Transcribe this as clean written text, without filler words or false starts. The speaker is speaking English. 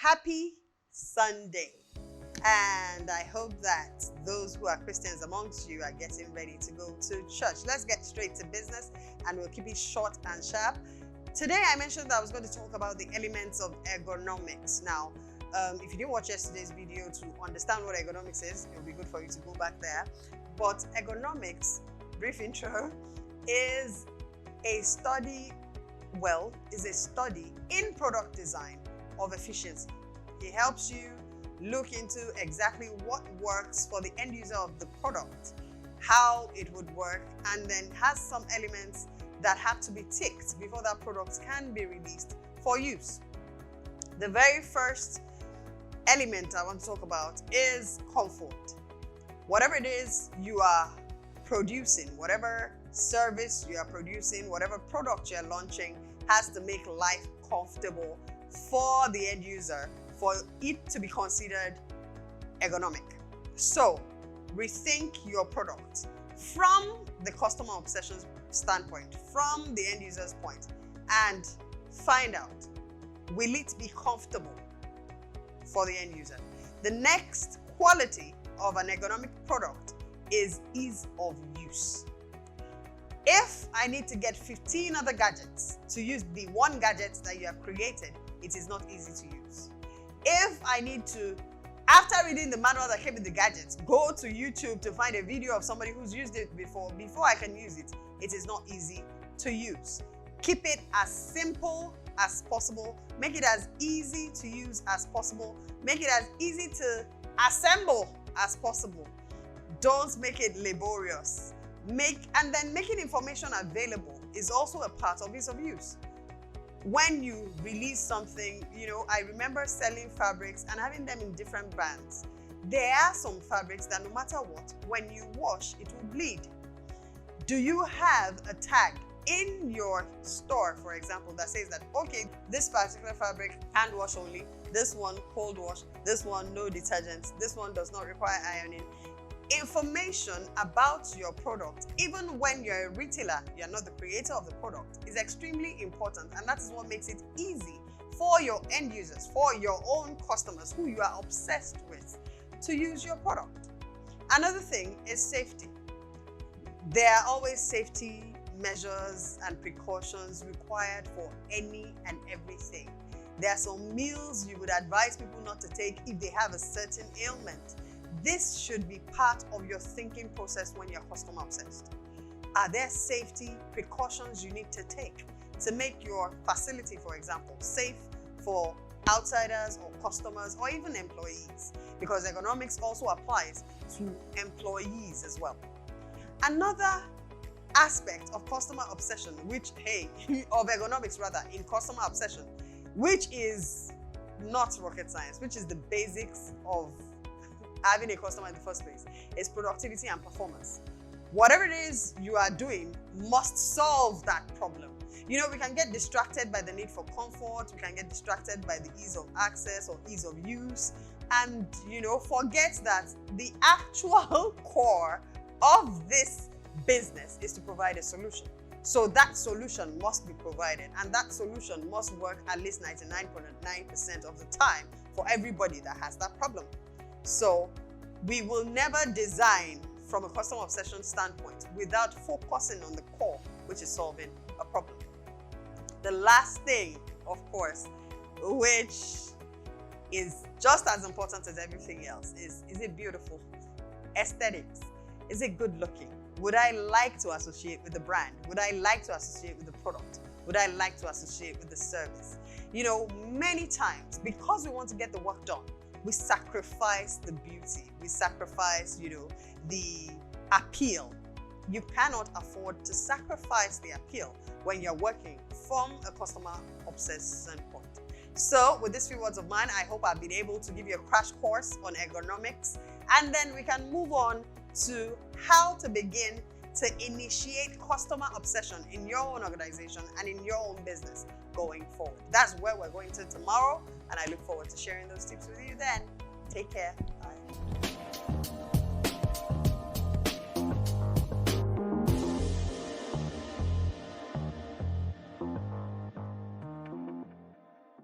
Happy Sunday. And I hope that those who are Christians amongst you are getting ready to go to church. Let's get straight to business and we'll keep it short and sharp. Today I mentioned that I was going to talk about the elements of ergonomics. Now, if you didn't watch yesterday's video to understand what ergonomics is, it will be good for you to go back there. But ergonomics, brief intro, is a study in product design of efficiency. It helps you look into exactly what works for the end user of the product, how it would work, and then has some elements that have to be ticked before that product can be released for use. The very first element I want to talk about is comfort. Whatever it is you are producing, whatever service you are producing, whatever product you're launching, has to make life comfortable for the end user, for it to be considered ergonomic. So rethink your product from the customer obsession standpoint, from the end user's point, and find out, will it be comfortable for the end user? The next quality of an ergonomic product is ease of use. If I need to get 15 other gadgets to use the one gadget that you have created, it is not easy to use. If I need to, after reading the manual that came with the gadgets, go to YouTube to find a video of somebody who's used it before I can use it, it is not easy to use. Keep it as simple as possible. Make it as easy to use as possible. Make it as easy to assemble as possible. Don't make it laborious. And then making information available is also a part of ease of use. When you release something, I remember selling fabrics and having them in different brands. There are some fabrics that no matter what, when you wash, it will bleed. Do you have a tag in your store, for example, that says that, okay, this particular fabric, hand wash only, this one cold wash, this one no detergents, this one does not require ironing? Information about your product, even when you're a retailer, you're not the creator of the product, is extremely important, and that is what makes it easy for your end users, for your own customers who you are obsessed with, to use your product. Another thing is safety. There are always safety measures and precautions required for any and everything. There are some meals you would advise people not to take if they have a certain ailment. This should be part of your thinking process when you're customer obsessed. Are there safety precautions you need to take to make your facility, for example, safe for outsiders or customers or even employees? Because ergonomics also applies to employees as well. Another aspect of customer obsession, of ergonomics rather, in customer obsession, which is not rocket science, which is the basics of having a customer in the first place, is productivity and performance. Whatever it is you are doing must solve that problem. We can get distracted by the need for comfort, we can get distracted by the ease of access or ease of use, and forget that the actual core of this business is to provide a solution. So that solution must be provided, and that solution must work at least 99.9% of the time for everybody that has that problem. So we will never design from a customer obsession standpoint without focusing on the core, which is solving a problem. The last thing, of course, which is just as important as everything else, is it beautiful? Aesthetics. Is it good looking? Would I like to associate with the brand? Would I like to associate with the product? Would I like to associate with the service? Many times, because we want to get the work done, we sacrifice the beauty. We sacrifice, the appeal. You cannot afford to sacrifice the appeal when you're working from a customer obsessed standpoint. So with these few words of mine, I hope I've been able to give you a crash course on ergonomics, and then we can move on to how to begin to initiate customer obsession in your own organization and in your own business going forward. That's where we're going to tomorrow, and I look forward to sharing those tips with you then. Take care. Bye.